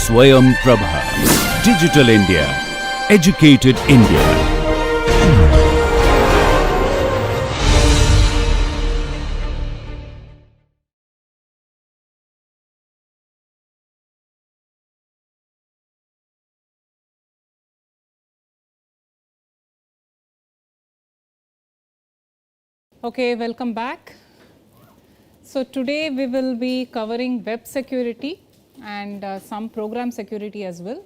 Swayam Prabha. Digital India. Educated India. Okay, welcome back. So today we will be covering web security and some program security as well.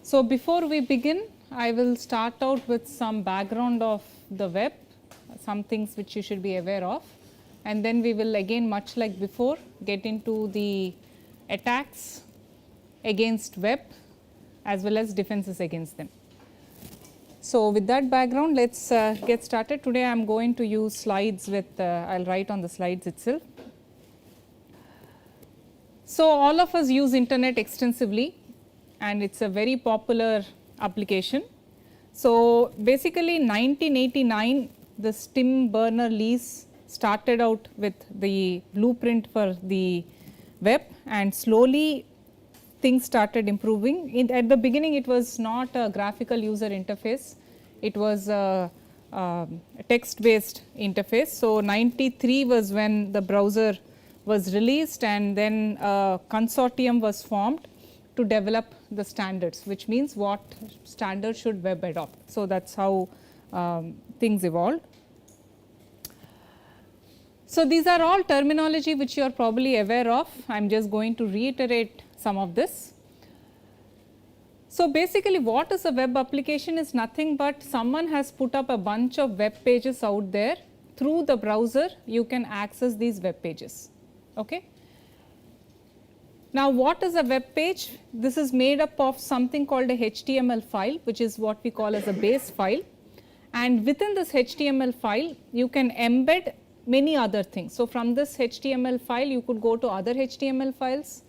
So before we begin, I will start out with some background of the web, some things which you should be aware of, and then we will again, much like before, get into the attacks against web as well as defenses against them. So with that background, let's get started. Today I am going to use slides with, I'll write on the slides itself. So all of us use internet extensively and it's a very popular application. So basically 1989, this Tim Berners-Lee's started out with the blueprint for the web, and slowly things started improving. At the beginning it was not a graphical user interface, it was a text based interface. So 93 was when the browser was released, and then a consortium was formed to develop the standards, which means what standard should web adopt. So that is how things evolved. So these are all terminology which you are probably aware of. I am just going to reiterate some of this. So basically what is a web application is nothing but someone has put up a bunch of web pages out there. Through the browser you can access these web pages. Okay. Now what is a web page? This is made up of something called a HTML file, which is what we call as a base file, and within this HTML file you can embed many other things. So from this HTML file you could go to other HTML files,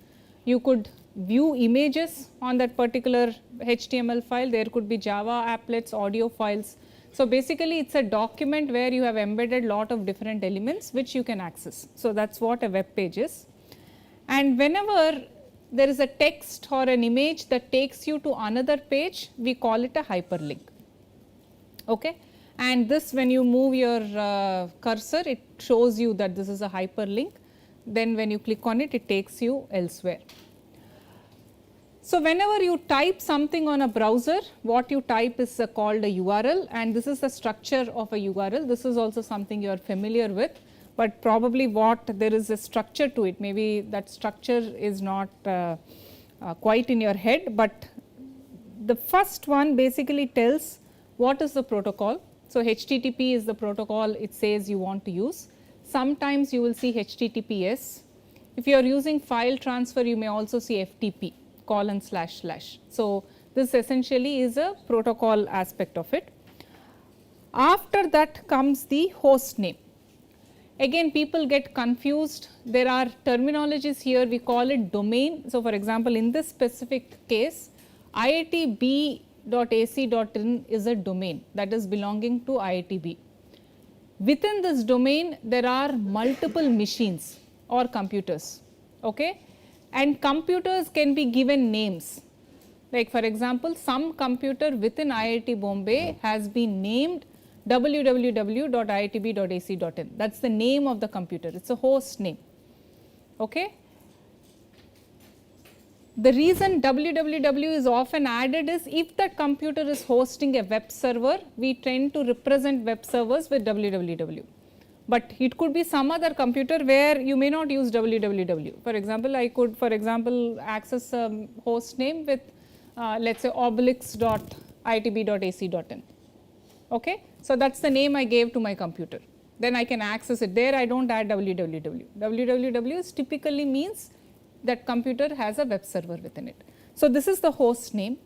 you could view images on that particular HTML file, there could be Java applets, audio files. So basically it is a document where you have embedded lot of different elements which you can access. So that is what a web page is. And whenever there is a text or an image that takes you to another page, we call it a hyperlink. Okay. And this, when you move your cursor, it shows you that this is a hyperlink. Then when you click on it, it takes you elsewhere. So whenever you type something on a browser, what you type is called a URL, and this is the structure of a URL. This is also something you are familiar with, but probably there is a structure to it. Maybe that structure is not quite in your head, but the first one basically tells what is the protocol. So HTTP is the protocol it says you want to use. Sometimes you will see HTTPS. If you are using file transfer, you may also see FTP : // So this essentially is a protocol aspect of it. After that comes the host name. Again people get confused, there are terminologies here, we call it domain. So for example in this specific case, IITB.ac.in is a domain that is belonging to IITB. Within this domain there are multiple machines or computers, okay, and computers can be given names. Like for example, some computer within IIT Bombay has been named www.iitb.ac.in, that is the name of the computer, it is a host name. Okay. The reason www is often added is if that computer is hosting a web server, we tend to represent web servers with www. But it could be some other computer where you may not use www. For example, I could access a host name with let us say obelix.iitb.ac.in. Okay. So that is the name I gave to my computer. Then I can access it. There I do not add www. www is typically means that computer has a web server within it. So this is the host name.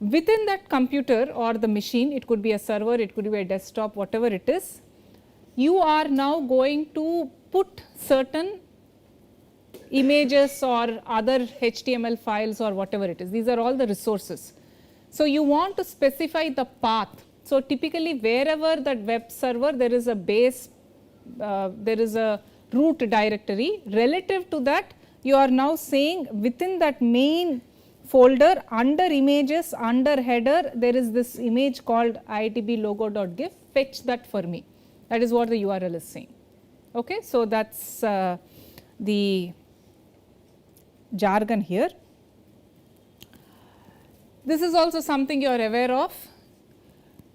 Within that computer or the machine, it could be a server, it could be a desktop, whatever it is, you are now going to put certain images or other HTML files or whatever it is. These are all the resources. So you want to specify the path. So typically wherever that web server, there is a base, there is a root directory. Relative to that, you are now saying within that main folder under images, under header, there is this image called IITB logo.gif, fetch that for me. That is what the URL is saying. Okay. So, that is the jargon here. This is also something you are aware of.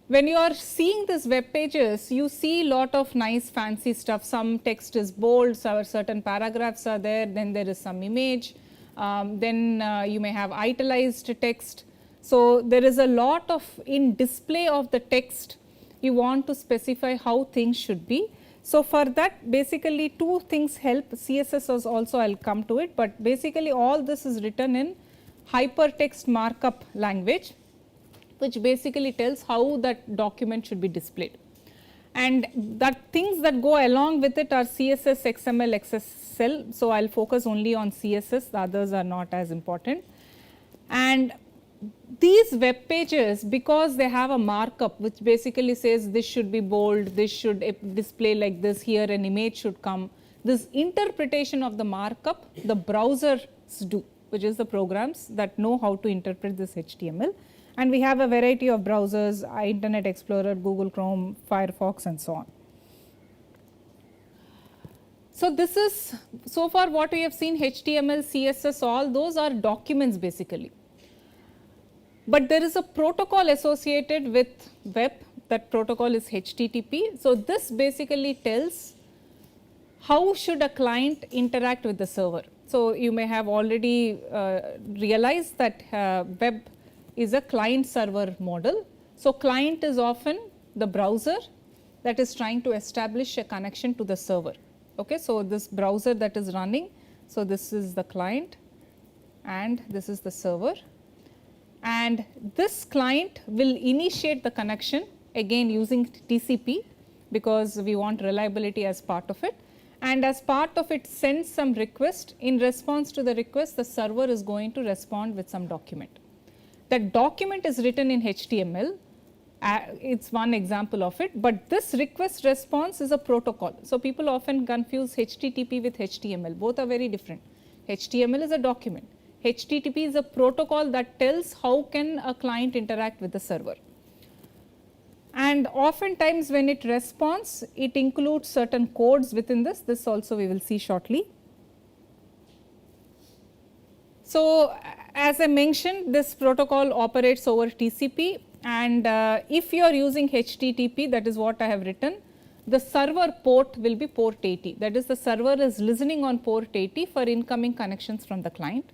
When you are seeing these web pages, you see lot of nice fancy stuff. Some text is bold, certain paragraphs are there, then there is some image, then you may have italicized text. So, there is a lot of in display of the text, you want to specify how things should be. So, for that basically two things help. CSS is also, I will come to it, but basically all this is written in hypertext markup language, which basically tells how that document should be displayed. And that things that go along with it are CSS, XML, XSL. So, I will focus only on CSS, the others are not as important. And these web pages, because they have a markup which basically says this should be bold, this should display like this, here an image should come. This interpretation of the markup the browsers do, which is the programs that know how to interpret this HTML. And we have a variety of browsers, Internet Explorer, Google Chrome, Firefox and so on. So, this is so far what we have seen, HTML, CSS, all those are documents basically. But there is a protocol associated with web, that protocol is HTTP. So, this basically tells how should a client interact with the server. So, you may have already realized that web is a client server model. So, client is often the browser that is trying to establish a connection to the server. Okay. So, this browser that is running, so this is the client and this is the server, and this client will initiate the connection again using TCP, because we want reliability as part of it, and as part of it sends some request. In response to the request, the server is going to respond with some document. That document is written in HTML, it is one example of it, but this request response is a protocol. So, people often confuse HTTP with HTML, both are very different. HTML is a document, HTTP is a protocol that tells how can a client interact with the server. And oftentimes when it responds, it includes certain codes within this also we will see shortly. So, as I mentioned, this protocol operates over TCP, and if you are using HTTP, that is what I have written, the server port will be port 80, that is the server is listening on port 80 for incoming connections from the client.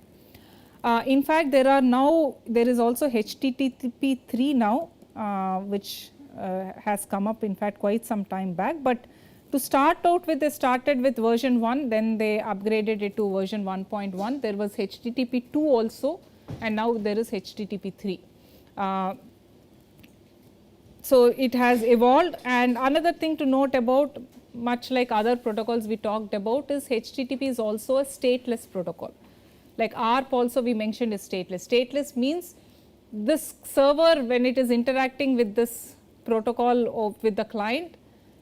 In fact, there is also HTTP 3 now, which has come up in fact quite some time back, but to start out with, they started with version 1, then they upgraded it to version 1.1. There was HTTP 2 also, and now there is HTTP 3. So, it has evolved. And another thing to note about, much like other protocols we talked about, is HTTP is also a stateless protocol. Like ARP also we mentioned is stateless. Stateless means this server, when it is interacting with this protocol or with the client,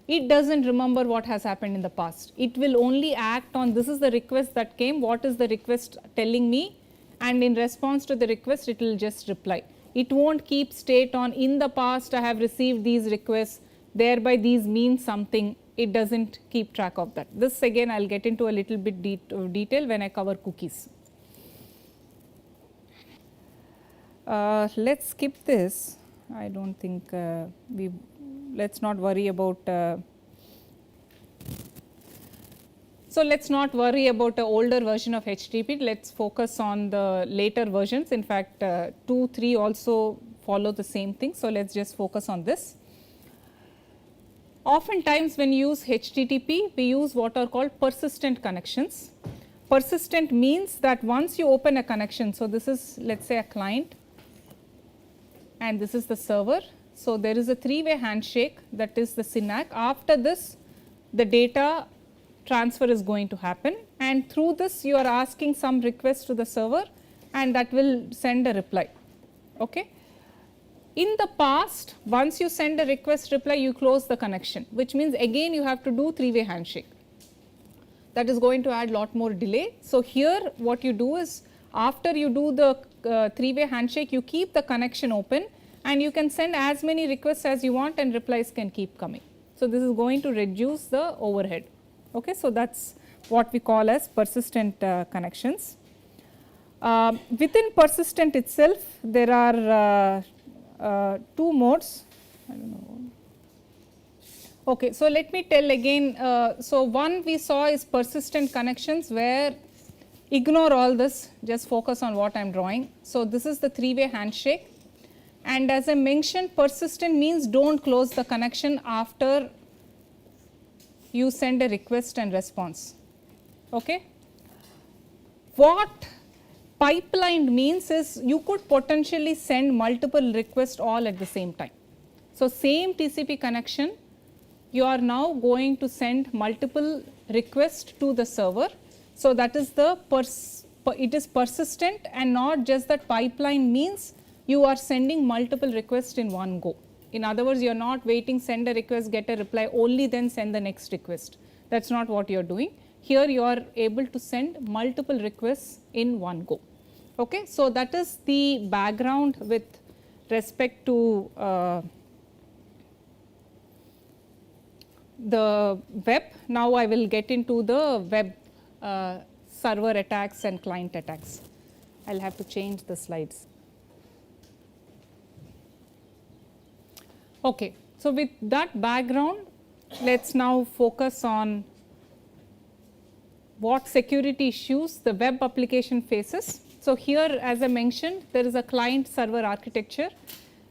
it does not remember what has happened in the past. It will only act on, this is the request that came, what is the request telling me, and in response to the request it will just reply. It will not keep state on, in the past I have received these requests, thereby these mean something, it does not keep track of that. This again I will get into a little bit detail when I cover cookies. Let us skip this, I do not think let us not worry about, so let us not worry about the older version of HTTP, let us focus on the later versions. In fact, 2, 3 also follow the same thing. So, let us just focus on this. Oftentimes when you use HTTP, we use what are called persistent connections. Persistent means that once you open a connection, so this is let us say a client and this is the server. So, there is a 3-way handshake, that is the SYNAC. After this, the data transfer is going to happen, and through this you are asking some request to the server and that will send a reply. Okay. In the past, once you send a request reply, you close the connection, which means again you have to do 3-way handshake. that is going to add lot more delay. So, here what you do is after you do the three-way handshake, you keep the connection open and you can send as many requests as you want and replies can keep coming. So, this is going to reduce the overhead. Okay. So, that is what we call as persistent connections. Within persistent itself, there are two modes. I don't know. Okay, so let me tell again. So, one we saw is persistent connections, where ignore all this, just focus on what I am drawing. So, this is the three-way handshake, and as I mentioned, persistent means do not close the connection after you send a request and response. Okay. What pipelined means is you could potentially send multiple requests all at the same time. So, same TCP connection, you are now going to send multiple requests to the server. So, that is the it is persistent, and not just that pipeline means you are sending multiple requests in one go. In other words, you are not waiting, send a request, get a reply, only then send the next request. That is not what you are doing. Here you are able to send multiple requests in one go. Okay. So, that is the background with respect to the web. Now, I will get into the web server attacks and client attacks. I will have to change the slides. Okay. So, with that background, let us now focus on what security issues the web application faces. So, here as I mentioned, there is a client server architecture.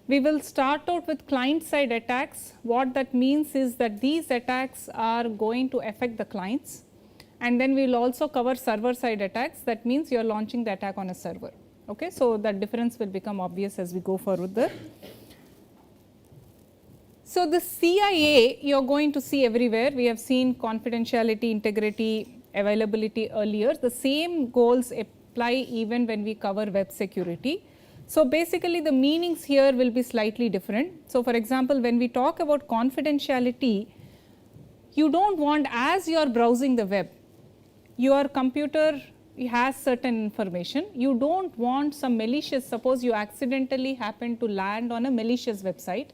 We will start out with client side attacks. What that means is that these attacks are going to affect the clients, and then we will also cover server side attacks. That means you are launching the attack on a server. Okay. So, that difference will become obvious as we go further. So, the CIA you are going to see everywhere. We have seen confidentiality, integrity, availability earlier. The same goals apply even when we cover web security. So, basically the meanings here will be slightly different. So, for example, when we talk about confidentiality, you do not want, as you are browsing the web, your computer has certain information, you do not want some malicious, suppose you accidentally happen to land on a malicious website,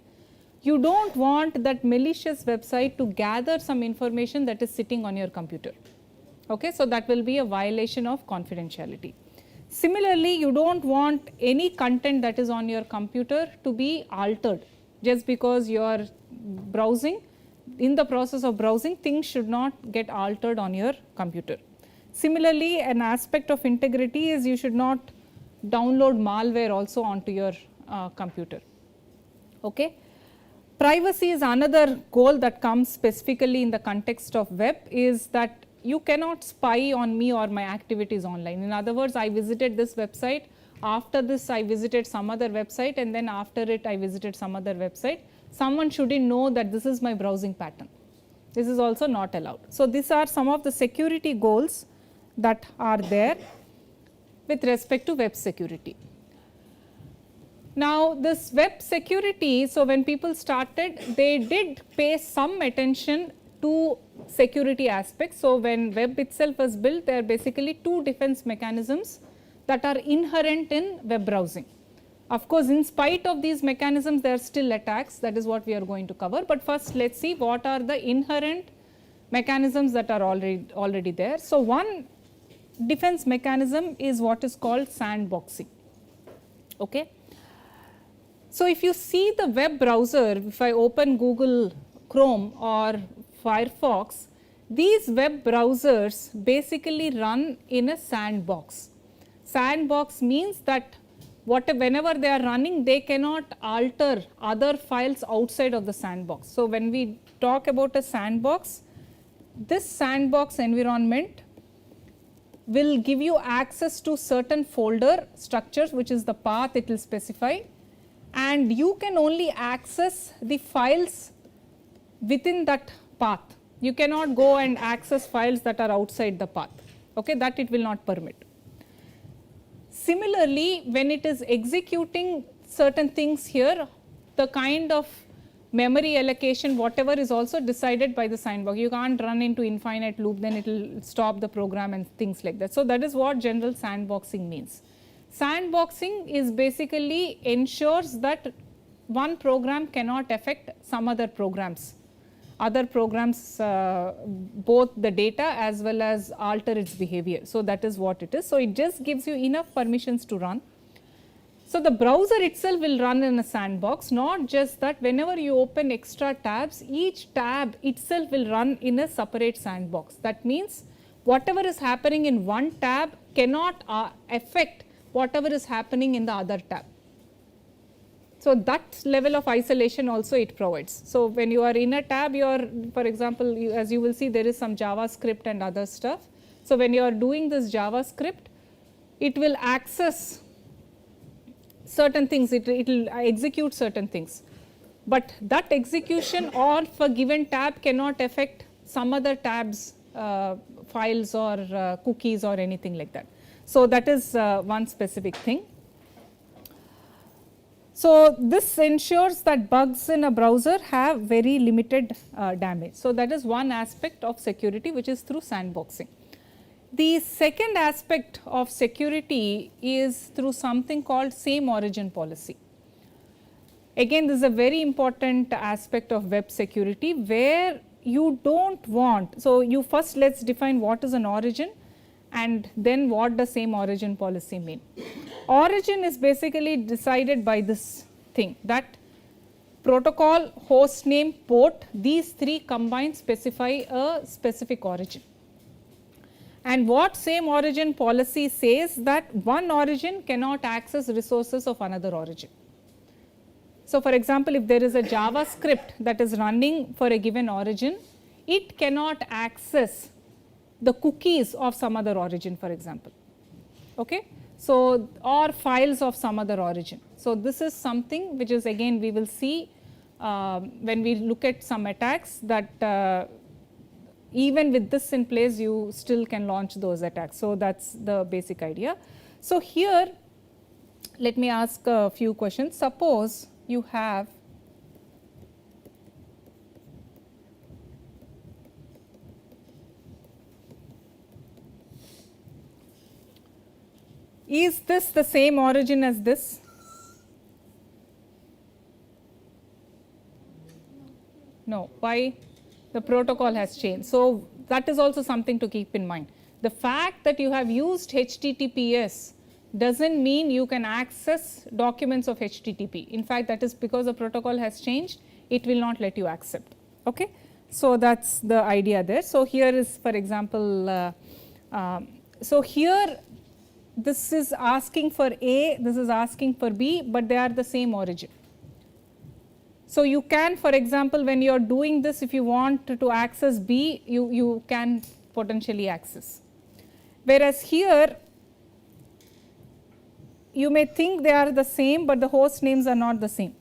you do not want that malicious website to gather some information that is sitting on your computer. Okay. So, that will be a violation of confidentiality. Similarly, you do not want any content that is on your computer to be altered just because you are browsing. In the process of browsing, things should not get altered on your computer. Similarly, an aspect of integrity is you should not download malware also onto your computer. Okay. Privacy is another goal that comes specifically in the context of web, is that you cannot spy on me or my activities online. In other words, I visited this website, after this I visited some other website, and then after it I visited some other website. Someone shouldn't know that this is my browsing pattern. This is also not allowed. So, these are some of the security goals that are there with respect to web security. Now, this web security, so when people started, they did pay some attention to security aspects. So, when web itself was built, there are basically two defense mechanisms that are inherent in web browsing. Of course, in spite of these mechanisms, there are still attacks, that is what we are going to cover. But first, let us see what are the inherent mechanisms that are already there. So, one defense mechanism is what is called sandboxing. Okay. So, if you see the web browser, if I open Google Chrome or Firefox, these web browsers basically run in a sandbox. Sandbox means that whenever they are running, they cannot alter other files outside of the sandbox. So, when we talk about a sandbox, this sandbox environment will give you access to certain folder structures, which is the path it will specify, and you can only access the files within that path. You cannot go and access files that are outside the path. Okay, that it will not permit. Similarly, when it is executing certain things here, the kind of memory allocation, whatever is also decided by the sandbox. You can't run into infinite loop, then it will stop the program and things like that. So, that is what general sandboxing means. Sandboxing is basically ensures that one program cannot affect some other programs, both the data as well as alter its behavior. So, that is what it is. So, it just gives you enough permissions to run. So, the browser itself will run in a sandbox, not just that. Whenever you open extra tabs, each tab itself will run in a separate sandbox. That means, whatever is happening in one tab cannot affect whatever is happening in the other tab. So, that level of isolation also it provides. So, when you are in a tab, you are, for example, as you will see, there is some JavaScript and other stuff. So, when you are doing this JavaScript, it will access certain things, it will execute certain things, but that execution of a given tab cannot affect some other tabs files or cookies or anything like that. So, that is one specific thing. So, this ensures that bugs in a browser have very limited damage. So, that is one aspect of security which is through sandboxing. The second aspect of security is through something called same origin policy. Again, this is a very important aspect of web security where you do not want. So, you first let us define what is an origin and then what does same origin policy mean. Origin is basically decided by this thing, that protocol, host name, port, these three combined specify a specific origin. And what same origin policy says, that one origin cannot access resources of another origin. So, for example, if there is a JavaScript that is running for a given origin, it cannot access the cookies of some other origin, for example. Okay? So, or files of some other origin. So, this is something which is, again we will see when we look at some attacks, that even with this in place you still can launch those attacks. So, that is the basic idea. So, here let me ask a few questions. Suppose you have is this the same origin as this? No. Why? The protocol has changed. So, that is also something to keep in mind. The fact that you have used HTTPS does not mean you can access documents of HTTP. In fact, that is because the protocol has changed, it will not let you accept. Okay? So, that is the idea there. So, here is, for example, so here this is asking for A, this is asking for B, but they are the same origin. So, you can, for example, when you are doing this, if you want to access B, you can potentially access. Whereas here you may think they are the same, but the host names are not the same.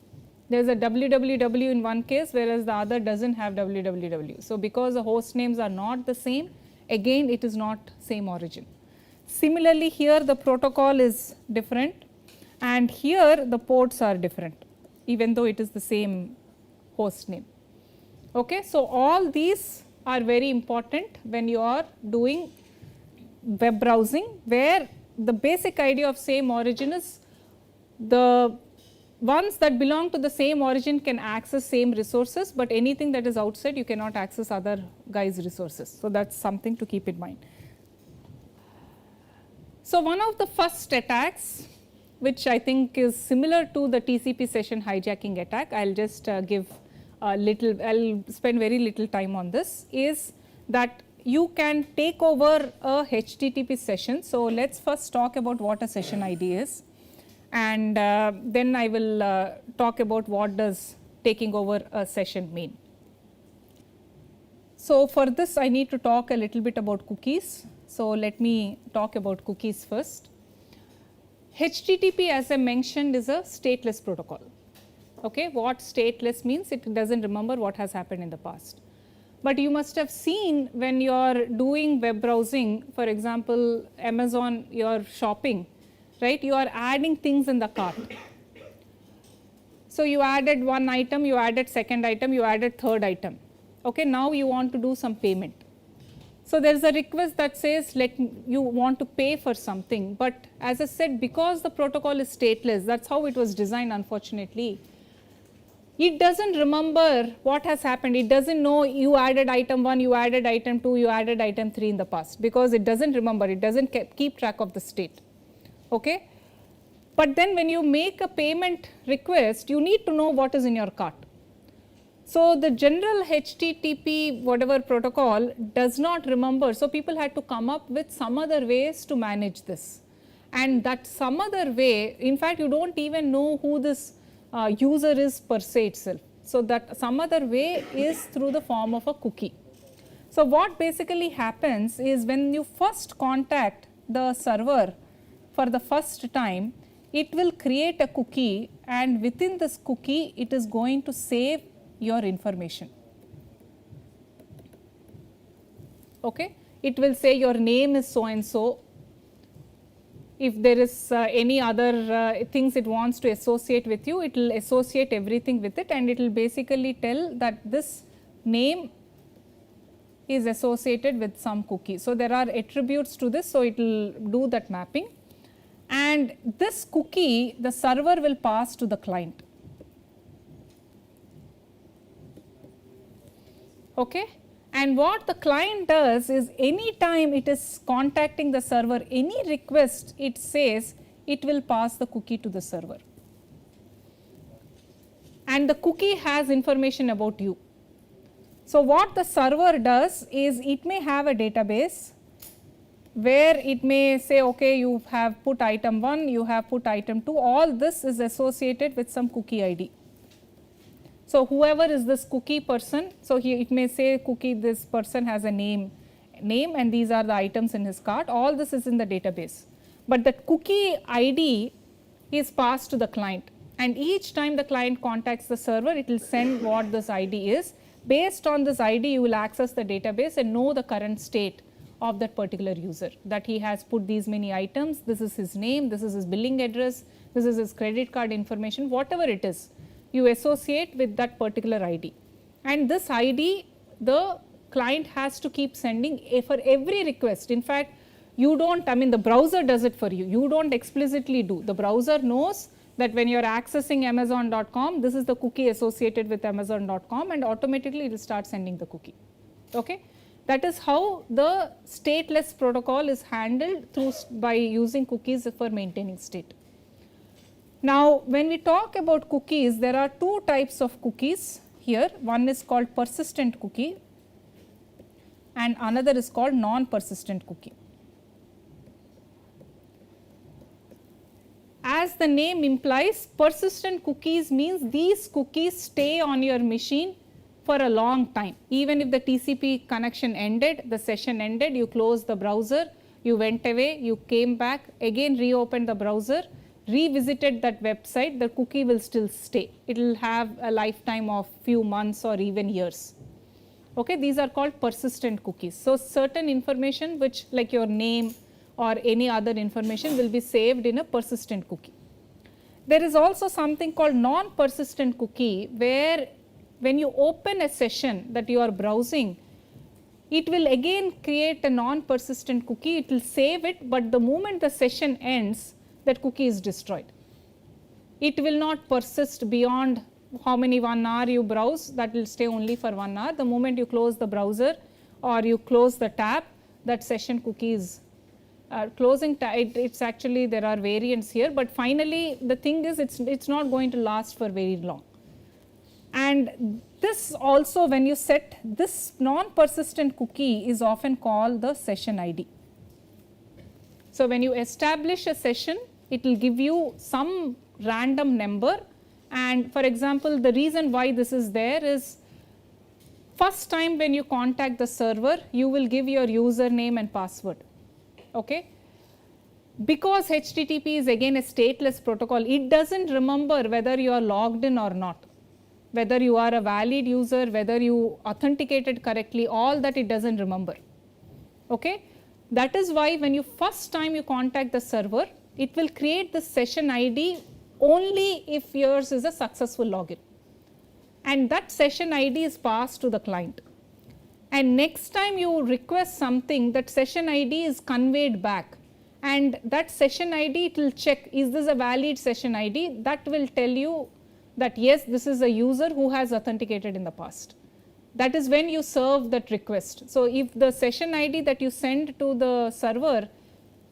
There is a www in one case, whereas the other does not have www. So, because the host names are not the same, again it is not same origin. Similarly, here the protocol is different and here the ports are different, even though it is the same host name. Okay. So, all these are very important when you are doing web browsing, where the basic idea of same origin is the ones that belong to the same origin can access same resources, but anything that is outside you cannot access other guys' resources. So, that is something to keep in mind. So, one of the first attacks, which I think is similar to the TCP session hijacking attack, I will just give a little, I will spend very little time on this, is that you can take over a HTTP session. So, let us first talk about what a session ID is, and then I will talk about what does taking over a session mean. So, for this I need to talk a little bit about cookies. So, let me talk about cookies first. HTTP, as I mentioned, is a stateless protocol. Okay. What stateless means? It does not remember what has happened in the past. But you must have seen when you are doing web browsing, for example, Amazon, you are shopping, right, you are adding things in the cart. So, you added one item, you added second item, you added third item. Okay, now you want to do some payment. So, there is a request that says you want to pay for something, but as I said, because the protocol is stateless, that is how it was designed unfortunately. It does not remember what has happened, it does not know you added item 1, you added item 2, you added item 3 in the past, because it does not remember, it does not keep track of the state. Okay? But then when you make a payment request, you need to know what is in your cart. So, the general HTTP whatever protocol does not remember. So, people had to come up with some other ways to manage this, and that some other way, in fact, you do not even know who this user is per se itself. So, that some other way is through the form of a cookie. So, what basically happens is when you first contact the server for the first time, it will create a cookie, and within this cookie it is going to save your information. Okay? It will say your name is so and so. If there is any other things it wants to associate with you, it will associate everything with it, and it will basically tell that this name is associated with some cookie. So, there are attributes to this, so it will do that mapping, and this cookie the server will pass to the client. Okay? And what the client does is any time it is contacting the server, any request it says, it will pass the cookie to the server. And the cookie has information about you. So, what the server does is it may have a database where it may say, okay, you have put item 1, you have put item 2, all this is associated with some cookie ID. So, whoever is this cookie person, so it may say cookie, this person has a name and these are the items in his cart, all this is in the database. But that cookie ID is passed to the client, and each time the client contacts the server, it will send what this ID is. Based on this ID, you will access the database and know the current state of that particular user, that he has put these many items, this is his name, this is his billing address, this is his credit card information, whatever it is, you associate with that particular ID. And this ID, the client has to keep sending for every request. In fact, you do not, I mean the browser does it for you, you do not explicitly do. The browser knows that when you are accessing Amazon.com, this is the cookie associated with Amazon.com, and automatically it will start sending the cookie. Okay? That is how the stateless protocol is handled by using cookies for maintaining state. Now, when we talk about cookies, there are two types of cookies here. One is called persistent cookie and another is called non-persistent cookie. As the name implies, persistent cookies means these cookies stay on your machine for a long time. Even if the TCP connection ended, the session ended, you closed the browser, you went away, you came back, again reopened the browser, revisited that website, the cookie will still stay. It will have a lifetime of few months or even years. Okay, these are called persistent cookies. So, certain information which like your name or any other information will be saved in a persistent cookie. There is also something called non-persistent cookie, where when you open a session that you are browsing, it will again create a non-persistent cookie, it will save it, but the moment the session ends, that cookie is destroyed. It will not persist beyond how many 1 hour you browse, that will stay only for 1 hour. The moment you close the browser or you close the tab, that session cookie is closing. It's actually, there are variants here, but finally the thing is it's not going to last for very long. And this also, when you set this non-persistent cookie, is often called the session ID. So, when you establish a session, it will give you some random number, and for example, the reason why this is there is first time when you contact the server, you will give your username and password. Okay? Because HTTP is again a stateless protocol, it does not remember whether you are logged in or not, whether you are a valid user, whether you authenticated correctly, all that it does not remember. Okay? That is why when you first time you contact the server, it will create the session ID only if yours is a successful login, and that session ID is passed to the client. And next time you request something, that session ID is conveyed back, and that session ID, it will check, is this a valid session ID? That will tell you that yes, this is a user who has authenticated in the past. That is when you serve that request. So if the session ID that you send to the server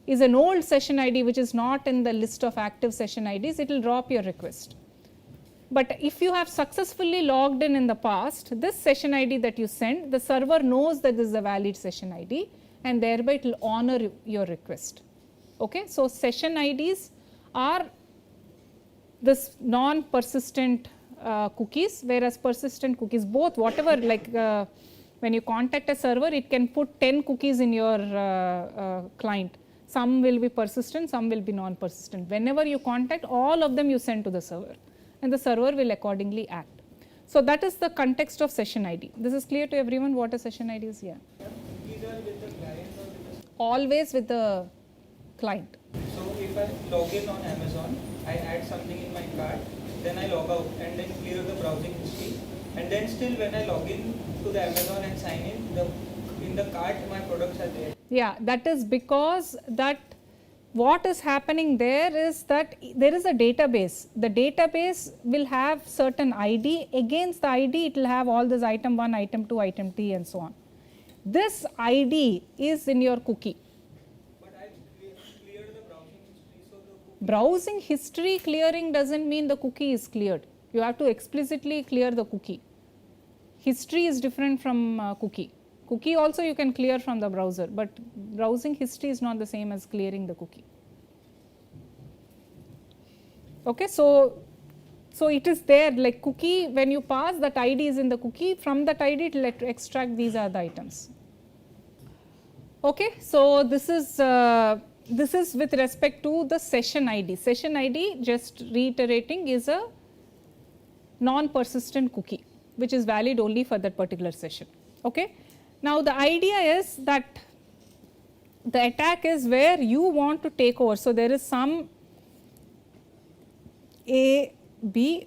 is an old session ID which is not in the list of active session IDs, it will drop your request. But if you have successfully logged in the past, this session ID that you send, the server knows that this is a valid session ID, and thereby it will honor your request. Okay? So session IDs are this non-persistent cookies, whereas persistent cookies, both whatever, like when you contact a server, it can put 10 cookies in your client. Some will be persistent, some will be non-persistent. Whenever you contact, all of them you send to the server, and the server will accordingly act. So that is the context of session ID. This is clear to everyone what a session ID is? Yeah. Cookies are with the client or with the... Always with the client. So if I log in on Amazon, I add something in my cart, then I log out and then clear the browsing history, and then still when I log in to the Amazon and sign in the cart my products are there. Yeah, that is because that what is happening there is that there is a database. The database will have certain ID. Against the ID, it will have all this item 1, item 2, item 3 and so on. This ID is in your cookie. But I cleared the browsing history, so the cookie... Browsing history clearing does not mean the cookie is cleared. You have to explicitly clear the cookie. History is different from cookie. Cookie also you can clear from the browser, but browsing history is not the same as clearing the cookie. Okay, so it is there, like cookie, when you pass, that ID is in the cookie, from that ID it will extract these are the items. Okay, so this is with respect to the session ID. Session ID, just reiterating, is a non-persistent cookie which is valid only for that particular session. Okay. Now the idea is that the attack is where you want to take over. So there is some A, B,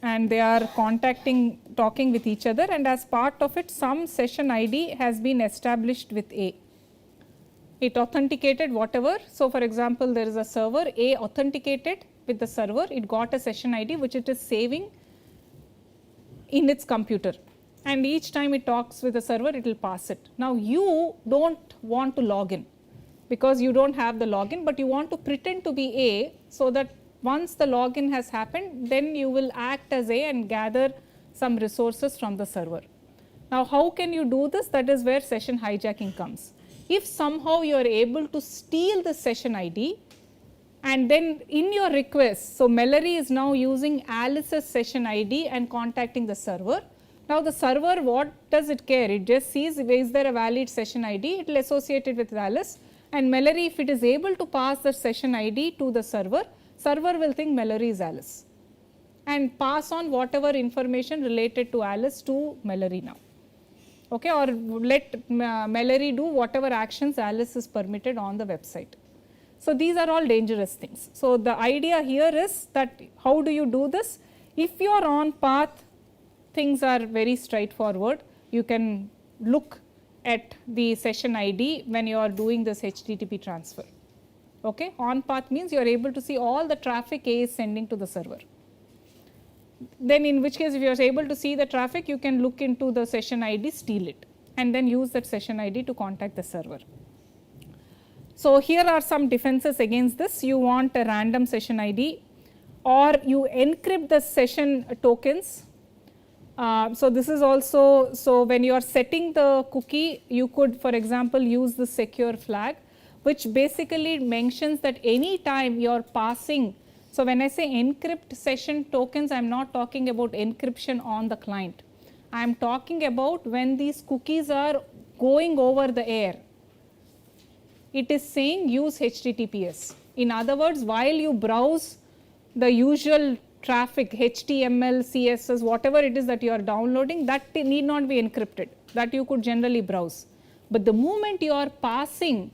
and they are talking with each other, and as part of it some session ID has been established with A. It authenticated whatever. So for example, there is a server, A authenticated with the server, it got a session ID which it is saving in its computer, and each time it talks with the server it will pass it. Now you do not want to log in because you do not have the login, but you want to pretend to be A, so that once the login has happened, then you will act as A and gather some resources from the server. Now how can you do this? That is where session hijacking comes. If somehow you are able to steal the session ID, and then in your request, so Mallory is now using Alice's session ID and contacting the server. Now the server, what does it care? It just sees, is there a valid session ID, it will associate it with Alice, and Mallory, if it is able to pass the session ID to the server, server will think Mallory is Alice and pass on whatever information related to Alice to Mallory now. Okay, or let Mallory do whatever actions Alice is permitted on the website. So these are all dangerous things. So the idea here is that how do you do this? If you are on path, things are very straightforward. You can look at the session ID when you are doing this HTTP transfer. Okay, on path means you are able to see all the traffic A is sending to the server. Then in which case, if you are able to see the traffic, you can look into the session ID, steal it, and then use that session ID to contact the server. So here are some defenses against this. You want a random session ID, or you encrypt the session tokens. So this is also, so when you are setting the cookie, you could for example use the secure flag, which basically mentions that any time you are passing. So when I say encrypt session tokens, I am not talking about encryption on the client. I am talking about when these cookies are going over the air. It is saying use HTTPS. In other words, while you browse the usual traffic, HTML, CSS, whatever it is that you are downloading, that need not be encrypted, that you could generally browse. But the moment you are passing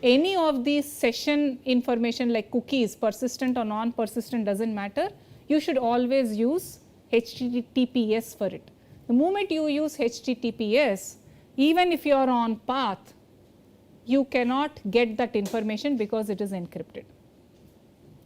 any of these session information like cookies, persistent or non-persistent does not matter, you should always use HTTPS for it. The moment you use HTTPS, even if you are on path, you cannot get that information because it is encrypted.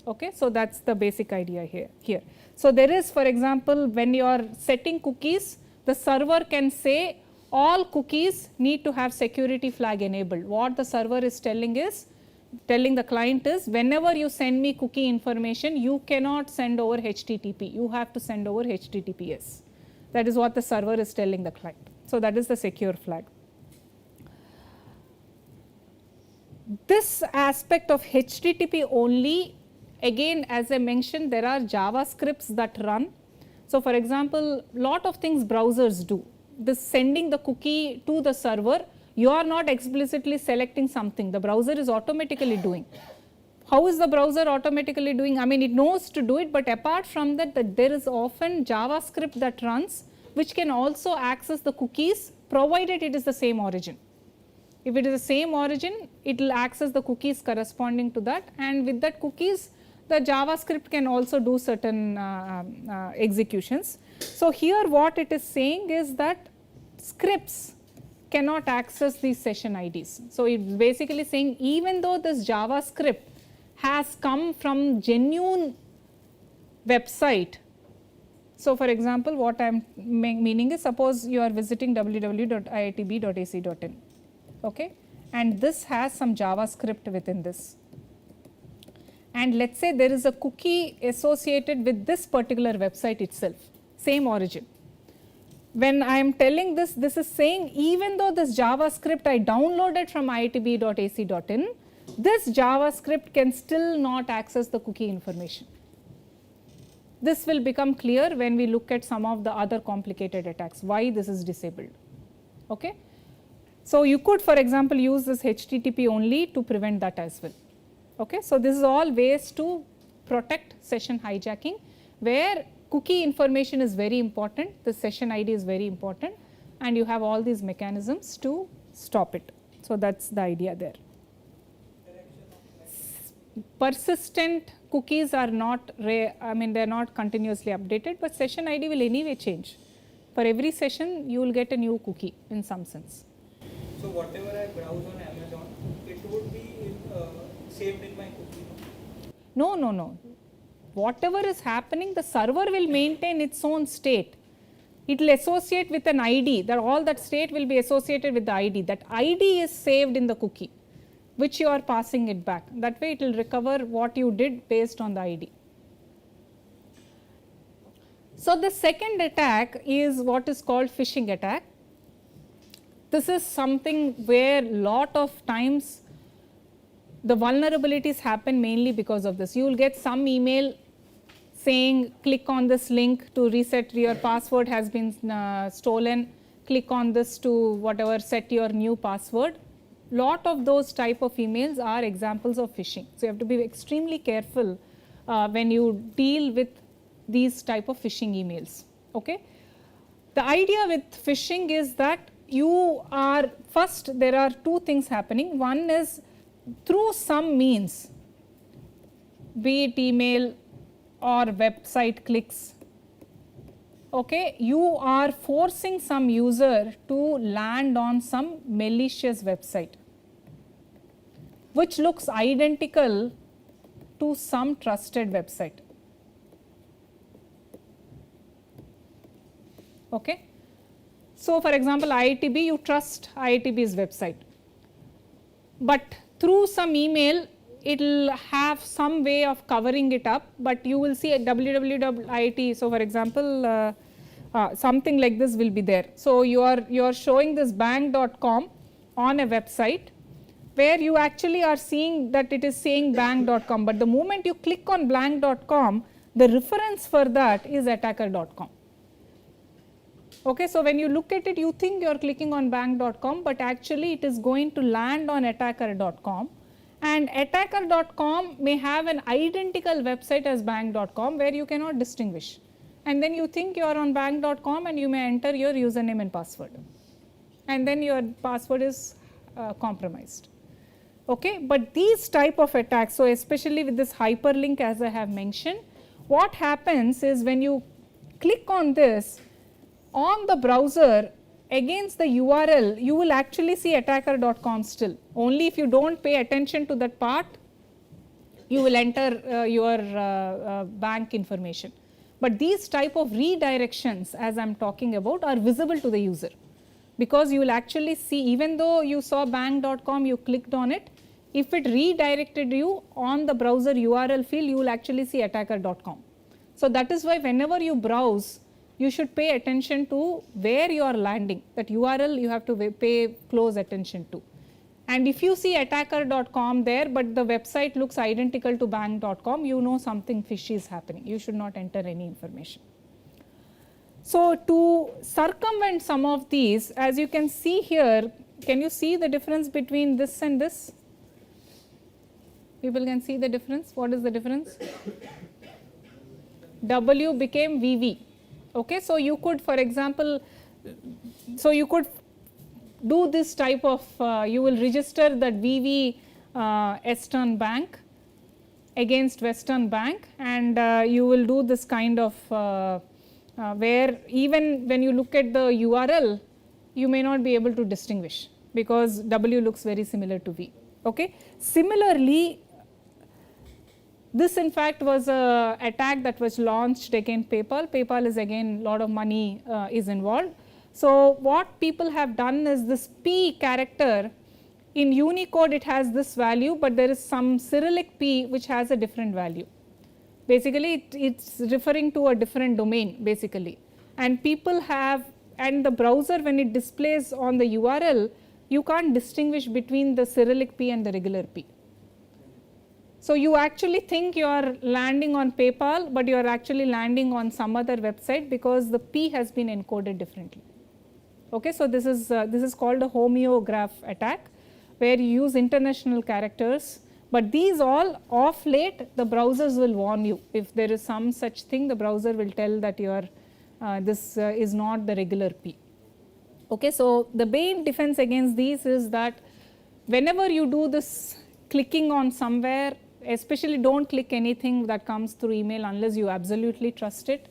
Okay, so that is the basic idea here. So, there is, for example, when you are setting cookies, the server can say all cookies need to have security flag enabled. What the server is telling the client is, whenever you send me cookie information, you cannot send over HTTP, you have to send over HTTPS. That is what the server is telling the client. So, that is the secure flag. This aspect of HTTP only, again as I mentioned, there are JavaScripts that run. So, for example, lot of things browsers do. This sending the cookie to the server, you are not explicitly selecting something, the browser is automatically doing. How is the browser automatically doing? I mean, it knows to do it, but apart from that, there is often JavaScript that runs which can also access the cookies provided it is the same origin. If it is the same origin, it will access the cookies corresponding to that, and with that cookies the JavaScript can also do certain executions. So, here what it is saying is that scripts cannot access these session IDs. So, it is basically saying even though this JavaScript has come from genuine website. So, for example, what I am meaning is, suppose you are visiting www.iitb.ac.in, okay, and this has some JavaScript within this. And let us say there is a cookie associated with this particular website itself, same origin. When I am telling this, this is saying even though this JavaScript I downloaded from iitb.ac.in, this JavaScript can still not access the cookie information. This will become clear when we look at some of the other complicated attacks, why this is disabled. Okay. So, you could, for example, use this HTTP only to prevent that as well. Okay. So, this is all ways to protect session hijacking, where cookie information is very important, the session ID is very important, and you have all these mechanisms to stop it. So, that is the idea there. Persistent cookies are not they are not continuously updated, but session ID will anyway change. For every session you will get a new cookie in some sense. So, whatever I browse on Amazon, it would be saved in my cookie? No. Whatever is happening, the server will maintain its own state. It will associate with an ID, that all that state will be associated with the ID. That ID is saved in the cookie, which you are passing it back. That way it will recover what you did based on the ID. So, the second attack is what is called phishing attack. This is something where lot of times the vulnerabilities happen mainly because of this. You will get some email saying click on this link to reset, your password has been stolen, click on this to whatever, set your new password. Lot of those type of emails are examples of phishing. So, you have to be extremely careful when you deal with these type of phishing emails. Okay. The idea with phishing is that you are, first there are two things happening. One is through some means, be it email or website clicks, okay, you are forcing some user to land on some malicious website which looks identical to some trusted website. Okay. So, for example, IITB, you trust IITB's website, but through some email it will have some way of covering it up, but you will see at www.iit. So, for example, something like this will be there. So, you are showing this bank.com on a website where you actually are seeing that it is saying bank.com, but the moment you click on blank.com, the reference for that is attacker.com. Okay, so, when you look at it, you think you are clicking on bank.com, but actually it is going to land on attacker.com, and attacker.com may have an identical website as bank.com where you cannot distinguish, and then you think you are on bank.com and you may enter your username and password, and then your password is compromised. Okay, but these type of attacks, so especially with this hyperlink as I have mentioned, what happens is when you click on this on the browser against the URL, you will actually see attacker.com still. Only if you do not pay attention to that part, you will enter your bank information. But these type of redirections as I am talking about are visible to the user, because you will actually see, even though you saw bank.com, you clicked on it, if it redirected you on the browser URL field, you will actually see attacker.com. So that is why whenever you browse, you should pay attention to where you are landing. That URL you have to pay close attention to. And if you see attacker.com there, but the website looks identical to bank.com, you know something fishy is happening. You should not enter any information. So to circumvent some of these, as you can see here, can you see the difference between this and this? People can see the difference. What is the difference? W became VV. Okay, so you could, for example, so you could do this type of, you will register that VV Eastern Bank against Western Bank, and you will do this kind of where even when you look at the URL, you may not be able to distinguish, because W looks very similar to V. Okay. Similarly, this in fact was a attack that was launched against PayPal. PayPal is again lot of money is involved. So what people have done is this P character, in Unicode it has this value, but there is some Cyrillic P which has a different value. Basically it's referring to a different domain basically, and people have, and the browser when it displays on the URL, you can't distinguish between the Cyrillic P and the regular P. So you actually think you are landing on PayPal, but you are actually landing on some other website because the P has been encoded differently. Okay, so this is called a homeograph attack, where you use international characters, but these all of late the browsers will warn you. If there is some such thing, the browser will tell that you are this is not the regular P. Okay, so the main defense against these is that whenever you do this clicking on somewhere, especially don't click anything that comes through email unless you absolutely trust it.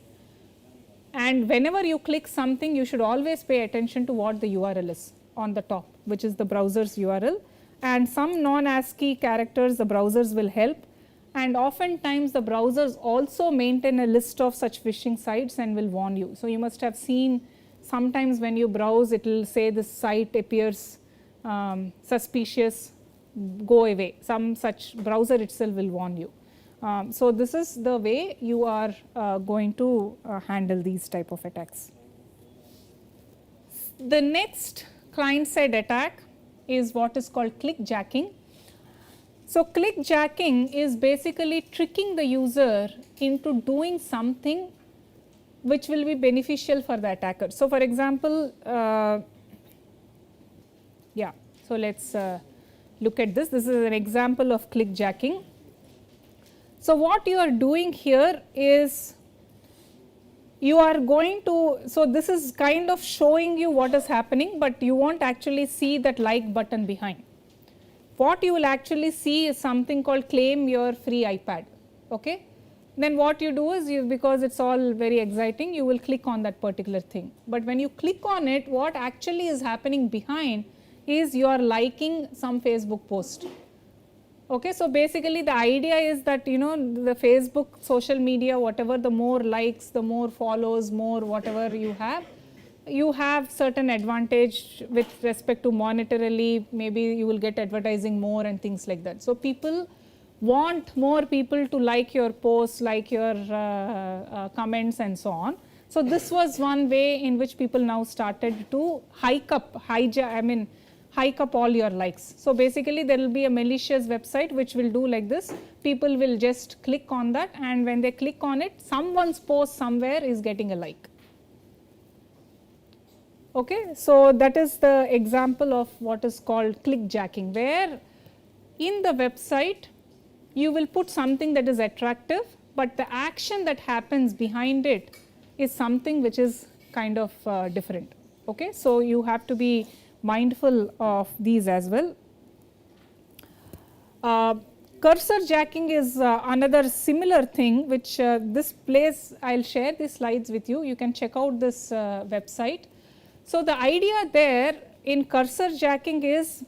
And whenever you click something, you should always pay attention to what the URL is on the top, which is the browser's URL, and some non-ASCII characters the browsers will help, and oftentimes the browsers also maintain a list of such phishing sites and will warn you. So you must have seen sometimes when you browse, it will say this site appears suspicious, go away. Some such browser itself will warn you. So this is the way you are going to handle these type of attacks. The next client side attack is what is called clickjacking. So clickjacking is basically tricking the user into doing something which will be beneficial for the attacker. So for example, yeah, so let's look at this. This is an example of clickjacking. So what you are doing here is you are going to, so this is kind of showing you what is happening, but you won't actually see that like button behind. What you will actually see is something called claim your free iPad. Okay? Then what you do is, you, because it's all very exciting, you will click on that particular thing. But when you click on it, what actually is happening behind is you are liking some Facebook post. Okay, so basically the idea is that, you know, the Facebook, social media, whatever, the more likes, the more follows, more whatever you have certain advantage with respect to monetarily, maybe you will get advertising more and things like that. So people want more people to like your posts, like your comments and so on. So this was one way in which people now started to hike up all your likes. So basically there will be a malicious website which will do like this. People will just click on that, and when they click on it, someone's post somewhere is getting a like. Okay, so that is the example of what is called clickjacking, where in the website you will put something that is attractive, but the action that happens behind it is something which is kind of different. Okay, so you have to be mindful of these as well. Cursor jacking is another similar thing which this place, I will share these slides with you, you can check out this website. So, the idea there in cursor jacking is,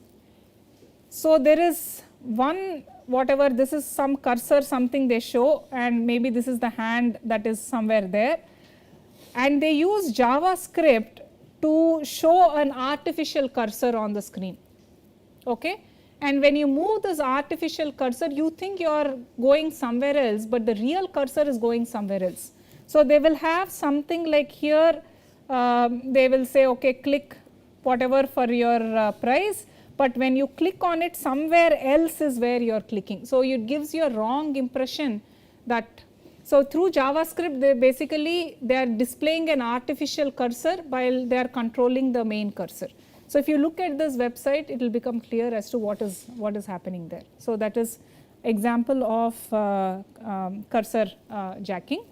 so there is one whatever, this is some cursor something they show, and maybe this is the hand that is somewhere there, and they use JavaScript to show an artificial cursor on the screen. Okay? And when you move this artificial cursor, you think you are going somewhere else, but the real cursor is going somewhere else. So, they will have something like here, they will say okay, click whatever for your price, but when you click on it, somewhere else is where you are clicking. So, it gives you a wrong impression that, so through JavaScript they are displaying an artificial cursor while they are controlling the main cursor. So, if you look at this website, it will become clear as to what is happening there. So, that is example of cursor jacking.